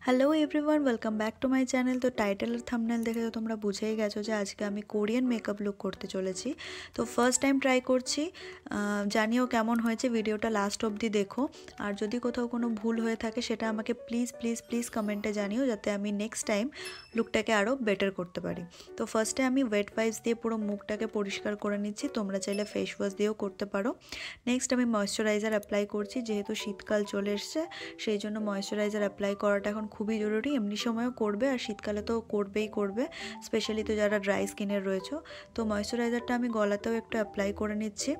Hello everyone, welcome back to my channel. তো title আর thumbnail দেখে তো তোমরা বুঝেই গেছো যে আজকে আমি কোরিয়ান মেকআপ লুক করতে চলেছি। তো ফার্স্ট টাইম ট্রাই করছি, জানিও কেমন হয়েছে। ভিডিওটা লাস্ট অবধি দেখো, আর যদি কোথাও কোনো ভুল হয়ে থাকে সেটা আমাকে প্লিজ প্লিজ প্লিজ কমেন্টে জানিও, যাতে আমি নেক্সট টাইম লুকটাকে আরও বেটার করতে পারি। তো ফার্স্টে আমি ওয়েট ওয়াইপস দিয়ে পুরো মুখটাকে পরিষ্কার করে নিচ্ছি, তোমরা চাইলে ফেস ওয়াশ দিয়েও করতে পারো। নেক্সট আমি ময়শ্চারাইজার অ্যাপ্লাই করছি, যেহেতু শীতকাল চলে এসছে সেই জন্য ময়শ্চারাইজার অ্যাপ্লাই করাটা এখন খুবই জরুরি। এমনি সময়ও করবে আর শীতকালে তো করবে, স্পেশালি তো যারা ড্রাই স্কিনের রয়েছে। তো ময়শ্চারাইজারটা আমি গলাতেও একটু অ্যাপ্লাই করে নিচ্ছি।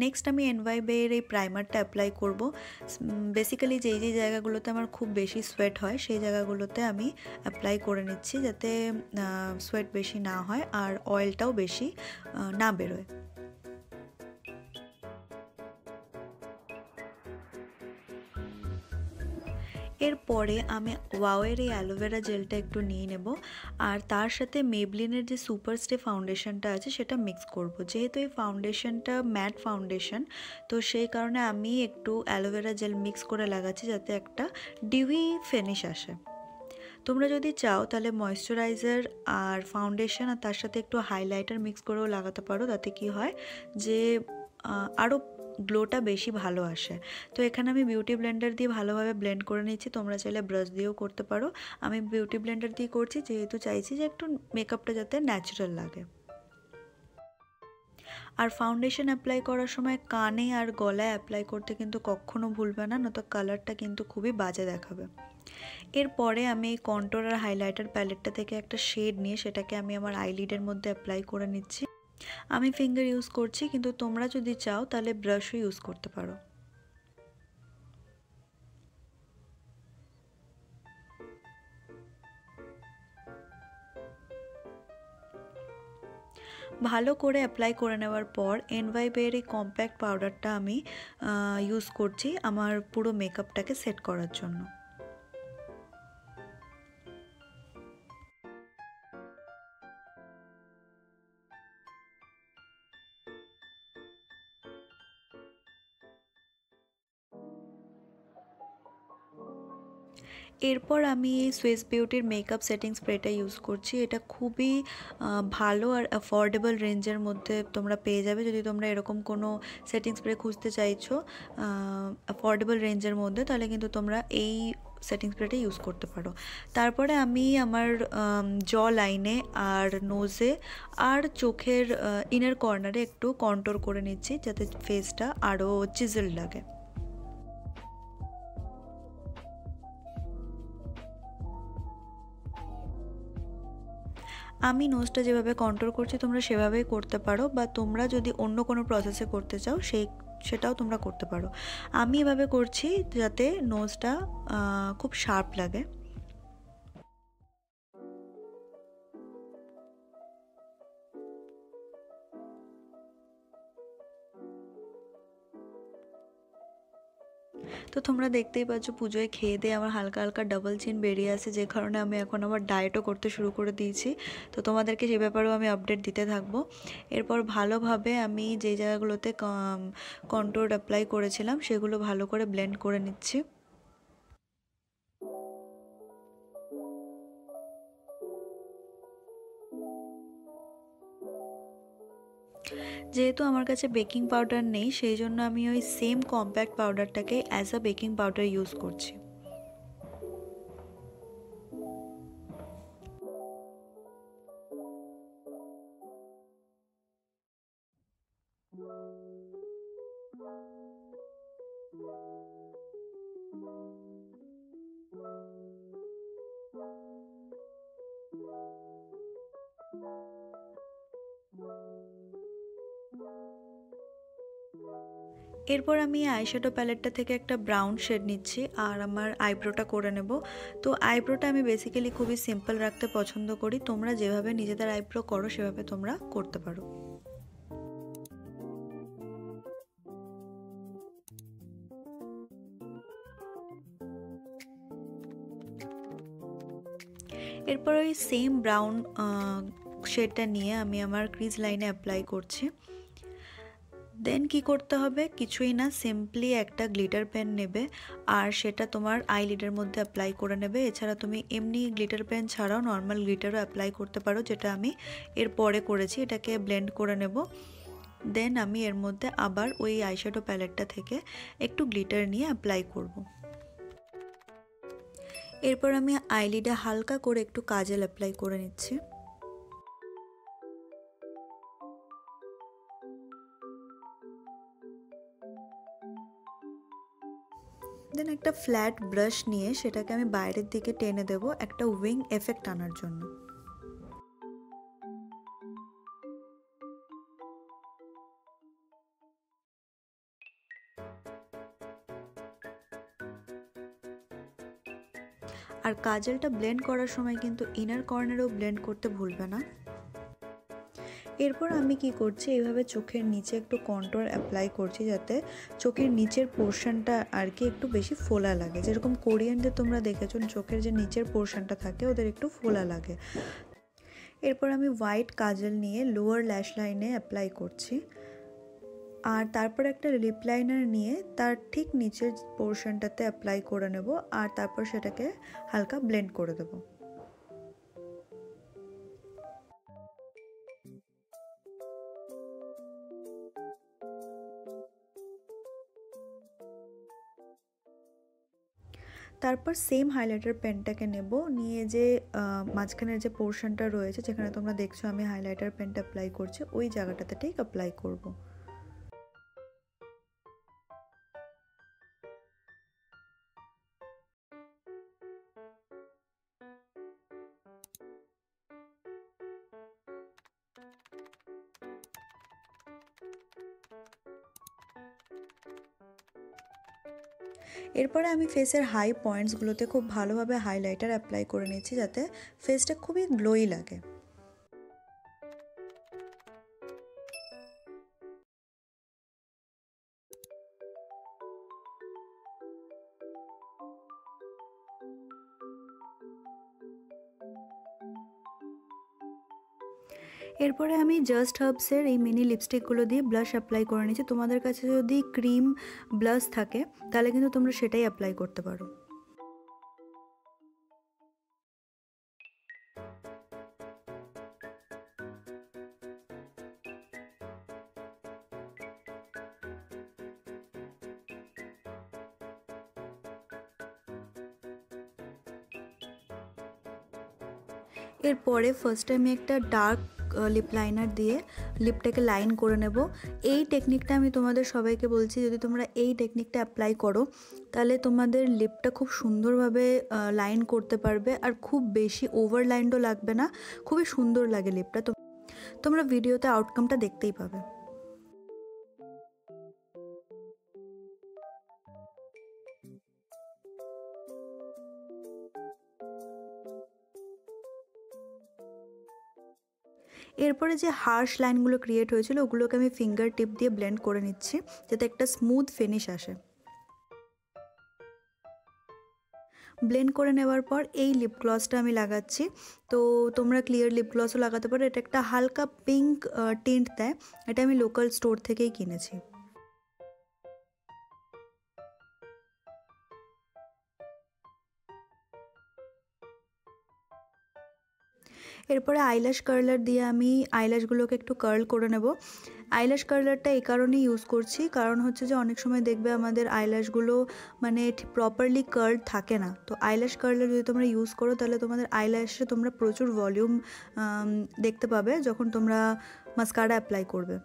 নেক্সট আমি এনভাইবের এই প্রাইমারটা অ্যাপ্লাই করব। বেসিক্যালি যেই জায়গাগুলোতে আমার খুব বেশি সোয়েট হয় সেই জায়গাগুলোতে আমি অ্যাপ্লাই করে নিচ্ছি, যাতে সোয়েট বেশি না হয় আর অয়েলটাও বেশি না বেরোয়। এরপরে আমি ওয়াওয়ের এই অ্যালোভেরা জেলটা একটু নিয়ে নেব, আর তার সাথে মেবলিনের যে সুপার স্টে ফাউন্ডেশনটা আছে সেটা মিক্স করব। যেহেতু এই ফাউন্ডেশনটা ম্যাট ফাউন্ডেশন, তো সেই কারণে আমি একটু অ্যালোভেরা জেল মিক্স করে লাগাচ্ছি, যাতে একটা ডিউই ফিনিশ আসে। তোমরা যদি চাও তাহলে ময়শ্চারাইজার আর ফাউন্ডেশন আর তার সাথে একটু হাইলাইটার মিক্স করেও লাগাতে পারো, তাতে কি হয় যে আরও গ্লোটা বেশি ভালো আসে। তো এখানে আমি বিউটি ব্লেন্ডার দিয়ে ভালোভাবে ব্লেন্ড করে নিচ্ছি, তোমরা চাইলে ব্রাশ দিয়েও করতে পারো। আমি বিউটি ব্লেন্ডার দিয়ে করছি, যেহেতু চাইছি যে একটু মেকআপটা যাতে ন্যাচারাল লাগে। আর ফাউন্ডেশন অ্যাপ্লাই করার সময় কানে আর গলায় অ্যাপ্লাই করতে কিন্তু কখনো ভুলবে না, নয়তো কালারটা কিন্তু খুবই বাজে দেখাবে। এরপরে আমি এই কন্ট্রোর আর হাইলাইটার প্যালেটটা থেকে একটা শেড নিয়ে সেটাকে আমি আমার আইলিডের মধ্যে অ্যাপ্লাই করে নিচ্ছি। আমি ফিঙ্গার ইউজ করছি, কিন্তু তোমরা যদি চাও তাহলে ব্রাশও ইউজ করতে পারো। ভালো করে অ্যাপ্লাই করে নেওয়ার পর এনভাইবের এই কম্প্যাক্ট পাউডারটা আমি ইউজ করছি আমার পুরো মেকআপটাকে সেট করার জন্য। এরপর আমি এই সুইস বিউটির মেকআপ সেটিং স্প্রেটা ইউজ করছি। এটা খুবই ভালো আর অ্যাফোর্ডেবল রেঞ্জের মধ্যে তোমরা পেয়ে যাবে। যদি তোমরা এরকম কোনো সেটিং স্প্রে খুঁজতে চাইছো অ্যাফোর্ডেবল রেঞ্জের মধ্যে, তাহলে কিন্তু তোমরা এই সেটিং স্প্রেটা ইউজ করতে পারো। তারপরে আমি আমার জ লাইনে আর নোজে আর চোখের ইনার কর্নারে একটু কন্ট্রোর করে নিচ্ছি, যাতে ফেসটা আরও চিজল লাগে। আমি নোজটা যেভাবে কন্ট্রোল করছি তোমরা সেভাবেই করতে পারো, বা তোমরা যদি অন্য কোনো প্রসেসে করতে চাও সেটাও তোমরা করতে পারো। আমি এভাবে করছি যাতে নোজটা খুব শার্প লাগে। তো তোমরা দেখতেই পাচ্ছ পুজোয় খেয়ে দিয়ে আমার হালকা হালকা ডাবল চিন বেরিয়ে আসে, যে কারণে আমি এখন আবার ডায়েটও করতে শুরু করে দিয়েছি। তো তোমাদেরকে সে ব্যাপারেও আমি আপডেট দিতে থাকবো। এরপর ভালোভাবে আমি যে জায়গাগুলোতে কন্ট্রোর অ্যাপ্লাই করেছিলাম সেগুলো ভালো করে ব্লেন্ড করে নিচ্ছি। যেহেতু আমার কাছে বেকিং পাউডার নেই, সেই জন্য আমি ওই সেম কম্প্যাক্ট পাউডারটাকে as a baking powder use করছি। এরপর আমি আইশ্যাডো প্যালেটটা থেকে একটা ব্রাউন শেড নিচ্ছি আর আমার আইব্রোটা করে নেব। তো আইব্রোটা আমি বেসিক্যালি খুবই সিম্পল রাখতে পছন্দ করি, তোমরা যেভাবে নিজেদের আইব্রো করো সেভাবে তোমরা করতে পারো। এরপর ওই সেম ব্রাউন শেডটা নিয়ে আমি আমার ক্রিজ লাইনে অ্যাপ্লাই করছি। দেন কি করতে হবে, কিছুই না, সিম্পলি একটা গ্লিটার পেন নেবে আর সেটা তোমার আইলিডের মধ্যে অ্যাপ্লাই করে নেবে। এছাড়া তুমি এমনি গ্লিটার পেন ছাড়াও নর্মাল গ্লিটারও অ্যাপ্লাই করতে পারো, যেটা আমি এর পরে করেছি। এটাকে ব্লেন্ড করে নেব। দেন আমি এর মধ্যে আবার ওই আইশ্যাডো প্যালেটটা থেকে একটু গ্লিটার নিয়ে অ্যাপ্লাই করব। এরপর আমি আইলিডে হালকা করে একটু কাজল অ্যাপ্লাই করে নিচ্ছি। দেন একটা ফ্ল্যাট ব্রাশ নিয়ে সেটাকে আমি বাইরের দিকে টেনে দেব একটা উইং এফেক্ট আনার জন্য। আর কাজলটা ব্লেন্ড করার সময় কিন্তু ইনার কর্নারেও ব্লেন্ড করতে ভুলবে না। এরপর আমি কি করছি, এইভাবে চোখের নিচে একটু কন্ট্যুর অ্যাপ্লাই করছি, যাতে চোখের নিচের পোর্শনটা আর কি একটু বেশি ফোলা লাগে। যেরকম কোরিয়ানদের তোমরা দেখেছো চোখের যে নিচের পোর্শনটা থাকে ওদের একটু ফোলা লাগে। এরপর আমি হোয়াইট কাজল নিয়ে লোয়ার ল্যাশ লাইনে অ্যাপ্লাই করছি। আর তারপর একটা লিপ লাইনার নিয়ে তার ঠিক নিচের পোর্শনটাতে অ্যাপ্লাই করে নেব আর তারপর সেটাকে হালকা ব্লেন্ড করে দেব। তারপর সেম হাইলাইটার পেনটাকে নেব, নিয়ে যে মাঝখানের যে পোর্শনটা রয়েছে যেখানে তোমরা দেখছো আমি হাইলাইটার পেনটা অ্যাপ্লাই করছি, ওই জায়গাটাতে ঠিক অ্যাপ্লাই করব। এরপরে আমি ফেসের হাই পয়েন্টসগুলোতে খুব ভালোভাবে হাইলাইটার অ্যাপ্লাই করে নিচ্ছি, যাতে ফেসটা খুবই গ্লোই লাগে। এরপরে আমি জাস্ট হার্বসের এই মিনি লিপস্টিকগুলো দিয়ে ব্লাশ অ্যাপ্লাই করে নিচ্ছি। তোমাদের কাছে যদি ক্রিম ব্লাশ থাকে তাহলে কিন্তু তোমরা সেটাই অ্যাপ্লাই করতে পারো। এরপরে ফার্স্টে আমি একটা ডার্ক লিপ লাইনার দিয়ে লিপটাকে লাইন করে নেব। এই টেকনিকটা আমি তোমাদের সবাইকে বলছি, যদি তোমরা এই টেকনিকটা অ্যাপ্লাই করো তাহলে তোমাদের লিপটা খুব সুন্দরভাবে লাইন করতে পারবে আর খুব বেশি ওভার লাইনও লাগবে না, খুবই সুন্দর লাগে লিপটা। তোমরা ভিডিওতে আউটকামটা দেখতেই পাবে। এরপরে যে হার্শ লাইনগুলো ক্রিয়েট হয়েছিল ওগুলোকে আমি ফিঙ্গার টিপ দিয়ে ব্লেন্ড করে নিচ্ছি, যাতে একটা স্মুথ ফিনিশ আসে। ব্লেন্ড করে নেওয়ার পর এই লিপ গ্লসটা আমি লাগাচ্ছি। তো তোমরা ক্লিয়ার লিপ গ্লসও লাগাতে পারো, এটা একটা হালকা পিঙ্ক টিন্ট দেয়, এটা আমি লোকাল স্টোর থেকেই কিনেছি। এরপরে আইল্যাশ কার্লার দিয়ে আমি আইল্যাশগুলোকে একটু কার্ল করে নেব। আইল্যাশ কার্লারটা এই কারণেই ইউজ করছি, কারণ হচ্ছে যে অনেক সময় দেখবে আমাদের আইল্যাশগুলো মানে প্রপারলি কার্ল থাকে না। তো আইল্যাশ কার্লার যদি তোমরা ইউজ করো তাহলে তোমাদের আইল্যাশে তোমরা প্রচুর ভলিউম দেখতে পাবে যখন তোমরা মাস্কারা অ্যাপ্লাই করবে।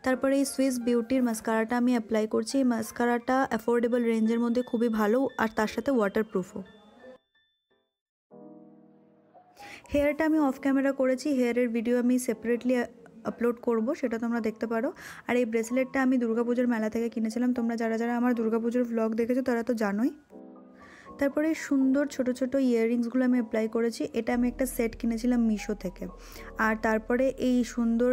তারপরে এই সুইস বিউটির মাস্কারাটা আমি অ্যাপ্লাই করছি। এই মাস্কারাটা অ্যাফোর্ডেবল রেঞ্জের মধ্যে খুবই ভালো আর তার সাথে ওয়াটারপ্রুফও। হেয়ারটা আমি অফ ক্যামেরা করেছি, হেয়ারের ভিডিও আমি সেপারেটলি আপলোড করব, সেটা তোমরা দেখতে পারো। আর এই ব্রেসলেটটা আমি দুর্গাপুজোর মেলা থেকে কিনেছিলাম, তোমরা যারা যারা আমার দুর্গাপুজোর ভ্লগ দেখেছো তারা তো জানোই। তারপরে সুন্দর ছোট ছোট ইয়াররিংসগুলো আমি অ্যাপ্লাই করেছি, এটা আমি একটা সেট কিনেছিলাম মিশো থেকে। আর তারপরে এই সুন্দর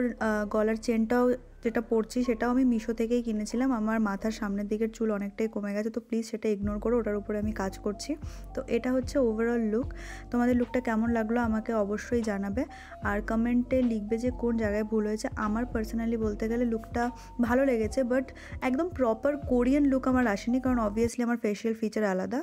গলার চেনটাও যেটা পরছি সেটাও আমি মিশো থেকেই কিনেছিলাম। আমার মাথার সামনের দিকের চুল অনেকটাই কমে গেছে, তো প্লিজ সেটা ইগনোর করো, ওটার উপরে আমি কাজ করছি। তো এটা হচ্ছে ওভারঅল লুক। তোমাদের লুকটা কেমন লাগলো আমাকে অবশ্যই জানাবে, আর কমেন্টে লিখবে যে কোন জায়গায় ভুল হয়েছে। আমার পার্সোনালি বলতে গেলে লুকটা ভালো লেগেছে, বাট একদম প্রপার কোরিয়ান লুক আমার আসেনি, কারণ অবভিয়াসলি আমার ফেশিয়াল ফিচার আলাদা।